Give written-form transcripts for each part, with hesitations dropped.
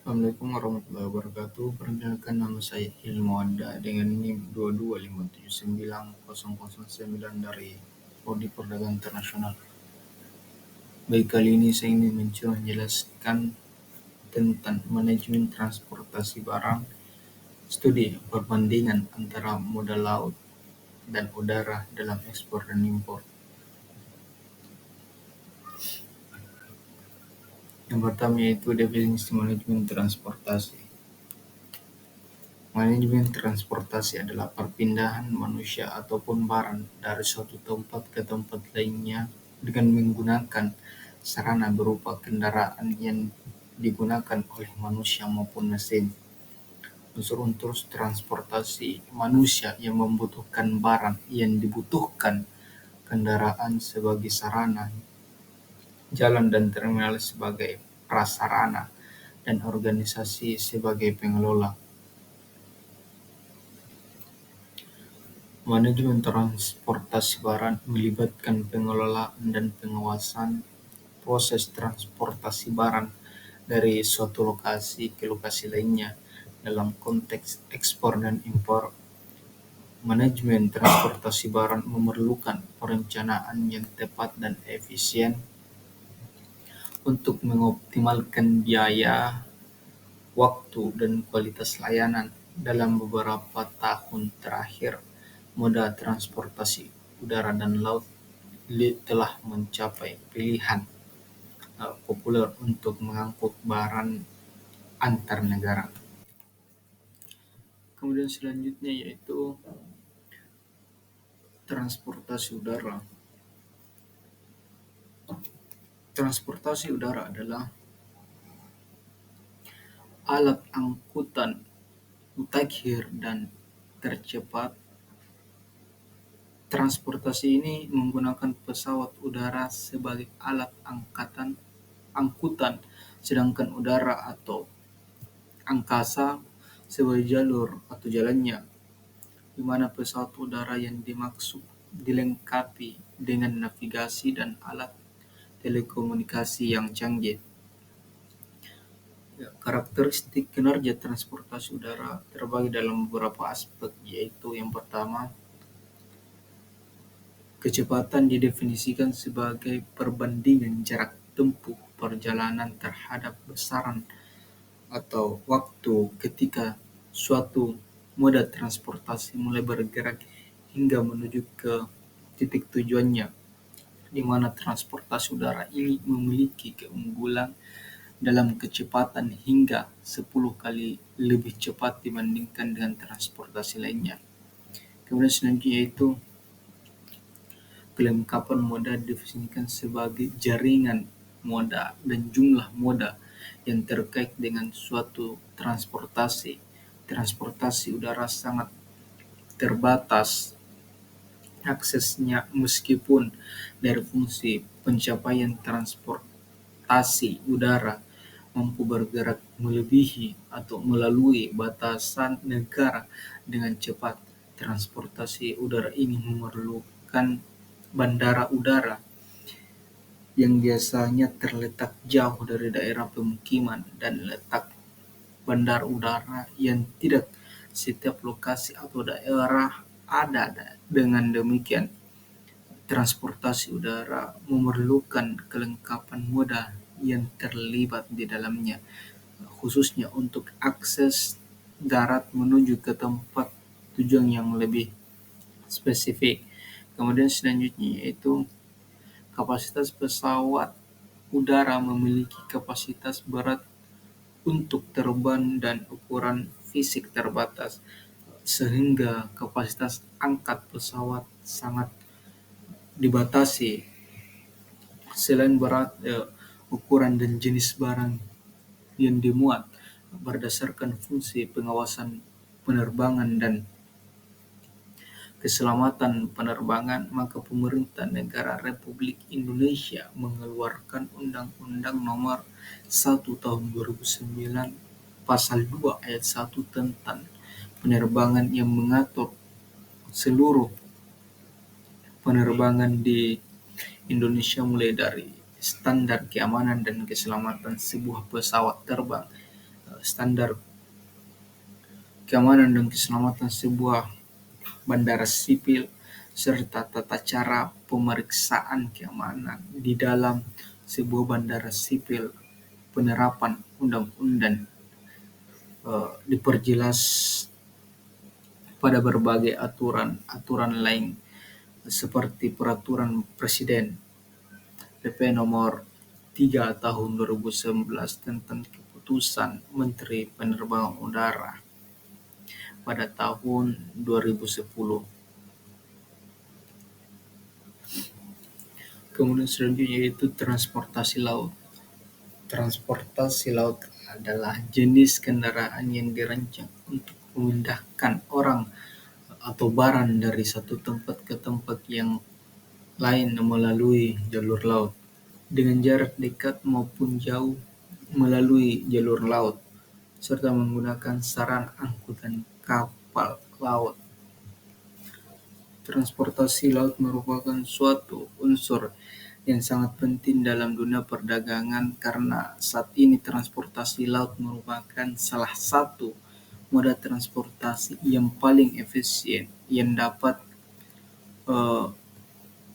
Assalamualaikum warahmatullahi wabarakatuh. Perkenalkan, nama saya Hilmawanda dengan NIM 225790009 dari Prodi Perdagangan Internasional. Baik, kali ini saya ingin mencoba menjelaskan tentang manajemen transportasi barang, studi perbandingan antara moda laut dan udara dalam ekspor dan impor. Yang pertama yaitu definisi manajemen transportasi. Manajemen transportasi adalah perpindahan manusia ataupun barang dari suatu tempat ke tempat lainnya dengan menggunakan sarana berupa kendaraan yang digunakan oleh manusia maupun mesin. Unsur-unsur transportasi manusia yang membutuhkan barang yang dibutuhkan kendaraan sebagai sarana, jalan dan terminal sebagai prasarana, dan organisasi sebagai pengelola. Manajemen transportasi barang melibatkan pengelolaan dan pengawasan proses transportasi barang dari suatu lokasi ke lokasi lainnya dalam konteks ekspor dan impor. Manajemen transportasi barang memerlukan perencanaan yang tepat dan efisien untuk mengoptimalkan biaya, waktu, dan kualitas layanan. Dalam beberapa tahun terakhir, moda transportasi udara dan laut telah mencapai pilihan populer untuk mengangkut barang antar negara. Kemudian selanjutnya yaitu transportasi udara. Transportasi udara adalah alat angkutan mutakhir dan tercepat. Transportasi ini menggunakan pesawat udara sebagai alat angkutan, sedangkan udara atau angkasa sebagai jalur atau jalannya, di mana pesawat udara yang dimaksud dilengkapi dengan navigasi dan alat telekomunikasi yang canggih. Karakteristik kinerja transportasi udara terbagi dalam beberapa aspek, yaitu yang pertama, kecepatan didefinisikan sebagai perbandingan jarak tempuh perjalanan terhadap besaran atau waktu ketika suatu moda transportasi mulai bergerak hingga menuju ke titik tujuannya, di mana transportasi udara ini memiliki keunggulan dalam kecepatan hingga 10 kali lebih cepat dibandingkan dengan transportasi lainnya. Kemudian selanjutnya yaitu kelengkapan moda didefinisikan sebagai jaringan moda dan jumlah moda yang terkait dengan suatu transportasi. Transportasi udara sangat terbatas aksesnya, meskipun dari fungsi pencapaian transportasi udara mampu bergerak melebihi atau melalui batasan negara dengan cepat. Transportasi udara ini memerlukan bandara udara yang biasanya terletak jauh dari daerah pemukiman dan letak bandar udara yang tidak setiap lokasi atau daerah ada. Dengan demikian, transportasi udara memerlukan kelengkapan moda yang terlibat di dalamnya, khususnya untuk akses darat menuju ke tempat tujuan yang lebih spesifik. Kemudian selanjutnya yaitu kapasitas pesawat udara memiliki kapasitas berat untuk terbang dan ukuran fisik terbatas, sehingga kapasitas angkat pesawat sangat dibatasi. Selain berat, ukuran dan jenis barang yang dimuat berdasarkan fungsi pengawasan penerbangan dan keselamatan penerbangan, maka pemerintah negara Republik Indonesia mengeluarkan Undang-Undang Nomor 1 Tahun 2009 Pasal 2 Ayat 1 tentang penerbangan yang mengatur seluruh penerbangan di Indonesia, mulai dari standar keamanan dan keselamatan sebuah pesawat terbang, standar keamanan dan keselamatan sebuah bandara sipil, serta tata cara pemeriksaan keamanan di dalam sebuah bandara sipil. Penerapan undang-undang diperjelas pada berbagai aturan lain seperti Peraturan Presiden PP Nomor 3 Tahun 2011 tentang Keputusan Menteri Penerbangan Udara pada tahun 2010. Kemudian selanjutnya yaitu transportasi laut. Transportasi laut adalah jenis kendaraan yang dirancang untuk memindahkan orang atau barang dari satu tempat ke tempat yang lain melalui jalur laut, dengan jarak dekat maupun jauh melalui jalur laut, serta menggunakan sarana angkutan kapal laut. Transportasi laut merupakan suatu unsur yang sangat penting dalam dunia perdagangan karena saat ini transportasi laut merupakan salah satu moda transportasi yang paling efisien yang dapat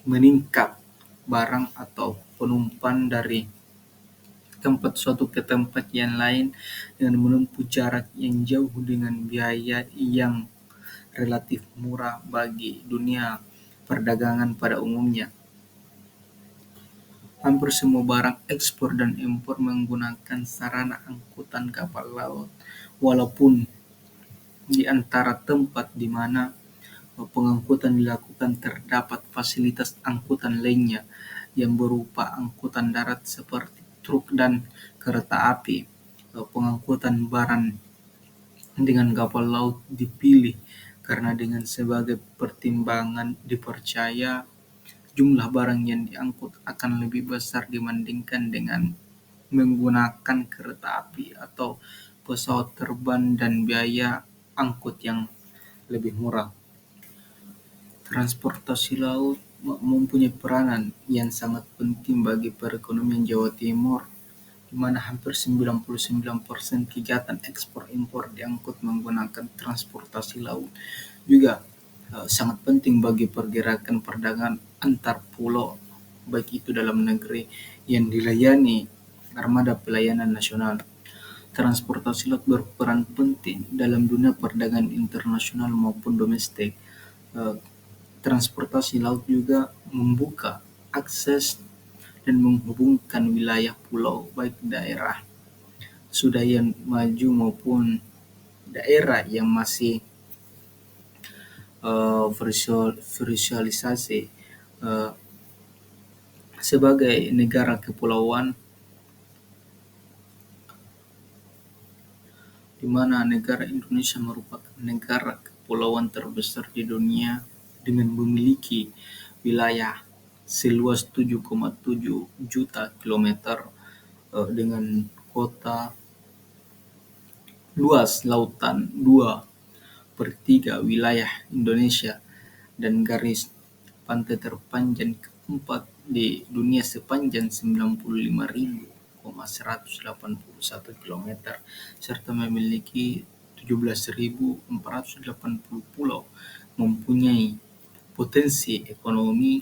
meningkat barang atau penumpang dari tempat suatu ke tempat yang lain dengan menempuh jarak yang jauh dengan biaya yang relatif murah bagi dunia perdagangan pada umumnya. Hampir semua barang ekspor dan impor menggunakan sarana angkutan kapal laut, walaupun di antara tempat di mana pengangkutan dilakukan terdapat fasilitas angkutan lainnya yang berupa angkutan darat seperti truk dan kereta api. Pengangkutan barang dengan kapal laut dipilih karena dengan sebagai pertimbangan dipercaya jumlah barang yang diangkut akan lebih besar dibandingkan dengan menggunakan kereta api atau pesawat terbang dan biaya angkut yang lebih murah. Transportasi laut mempunyai peranan yang sangat penting bagi perekonomian Jawa Timur, di mana hampir 99% kegiatan ekspor impor diangkut menggunakan transportasi laut. Juga sangat penting bagi pergerakan perdagangan antar pulau, baik itu dalam negeri yang dilayani armada pelayanan nasional. Transportasi laut berperan penting dalam dunia perdagangan internasional maupun domestik. Transportasi laut juga membuka akses dan menghubungkan wilayah pulau, baik daerah sudah yang maju maupun daerah yang masih visualisasi sebagai negara kepulauan, di mana negara Indonesia merupakan negara kepulauan terbesar di dunia dengan memiliki wilayah seluas 7,7 juta kilometer dengan kota luas lautan 2/3 wilayah Indonesia dan garis pantai terpanjang keempat di dunia sepanjang 95.181 kilometer serta memiliki 17.480 pulau, mempunyai potensi ekonomi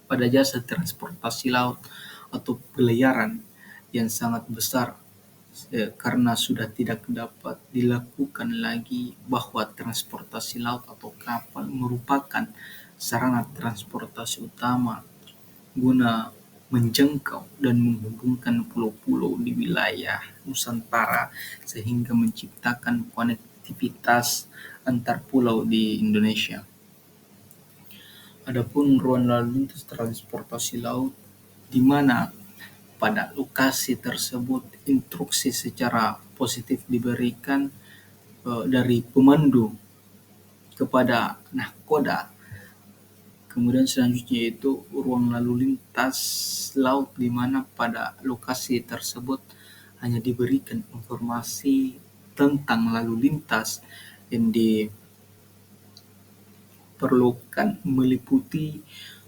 pada jasa transportasi laut atau pelayaran yang sangat besar karena sudah tidak dapat dilakukan lagi bahwa transportasi laut atau kapal merupakan sarana transportasi utama guna menjangkau dan menghubungkan pulau-pulau di wilayah Nusantara sehingga menciptakan konektivitas antar pulau di Indonesia. Adapun ruang lalu lintas transportasi laut di mana pada lokasi tersebut instruksi secara positif diberikan dari pemandu kepada nahkoda. Kemudian selanjutnya yaitu ruang lalu lintas laut di mana pada lokasi tersebut hanya diberikan informasi tentang lalu lintas yang diperlukan meliputi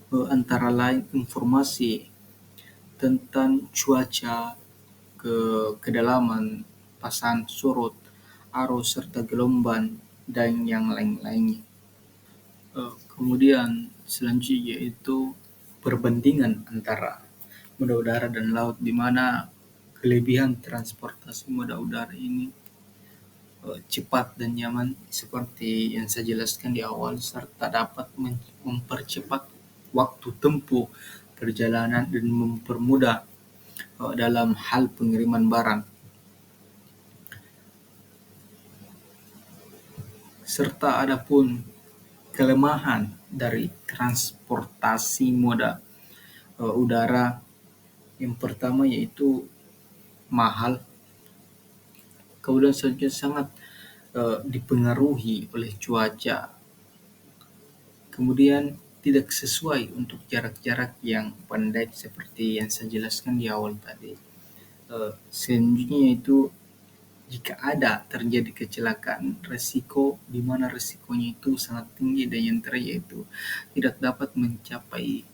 antara lain informasi tentang cuaca, kedalaman pasang surut, arus serta gelombang dan yang lain-lainnya. Kemudian selanjutnya yaitu perbandingan antara moda udara dan laut, di mana kelebihan transportasi moda udara ini cepat dan nyaman seperti yang saya jelaskan di awal, serta dapat mempercepat waktu tempuh perjalanan dan mempermudah dalam hal pengiriman barang. Serta adapun kelemahan dari transportasi moda udara, yang pertama yaitu mahal, kemudian selanjutnya sangat dipengaruhi oleh cuaca, kemudian tidak sesuai untuk jarak-jarak yang pendek seperti yang saya jelaskan di awal tadi. Selanjutnya itu jika ada terjadi kecelakaan, resiko di mana resikonya itu sangat tinggi, dan yang terakhir itu tidak dapat mencapai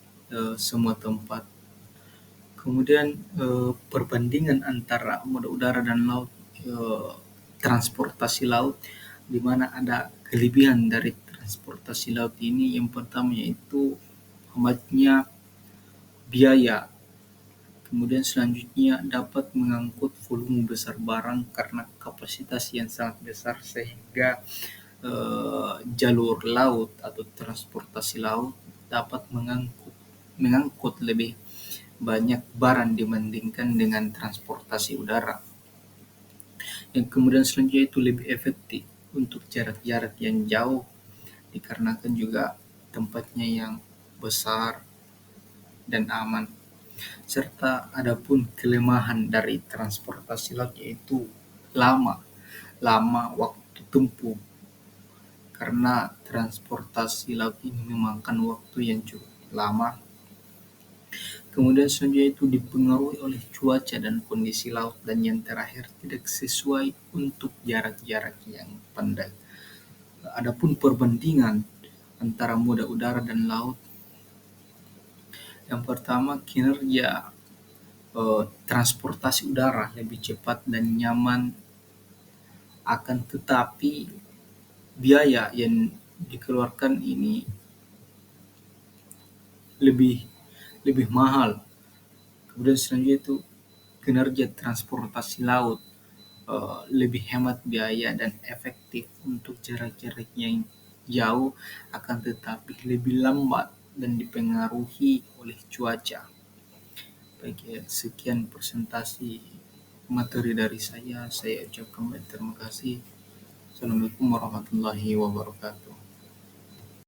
semua tempat. Kemudian perbandingan antara moda udara dan laut, transportasi laut, di mana ada kelebihan dari transportasi laut ini. Yang pertama yaitu hematnya biaya. Kemudian selanjutnya dapat mengangkut volume besar barang karena kapasitas yang sangat besar, sehingga jalur laut atau transportasi laut dapat mengangkut lebih banyak barang dibandingkan dengan transportasi udara. Yang kemudian selanjutnya itu lebih efektif untuk jarak-jarak yang jauh, dikarenakan juga tempatnya yang besar dan aman. Serta adapun kelemahan dari transportasi laut yaitu lama waktu tempuh, karena transportasi laut ini memakan waktu yang cukup lama. Kemudian selanjutnya itu dipengaruhi oleh cuaca dan kondisi laut, dan yang terakhir tidak sesuai untuk jarak-jarak yang pendek. Adapun perbandingan antara moda udara dan laut, yang pertama kinerja transportasi udara lebih cepat dan nyaman, akan tetapi biaya yang dikeluarkan ini lebih mahal. Kemudian selanjutnya itu kinerja transportasi laut lebih hemat biaya dan efektif untuk jarak-jarak yang jauh, akan tetapi lebih lambat dan dipengaruhi oleh cuaca. Baik ya, sekian presentasi materi dari saya ucapkan banyak terima kasih. Assalamualaikum warahmatullahi wabarakatuh.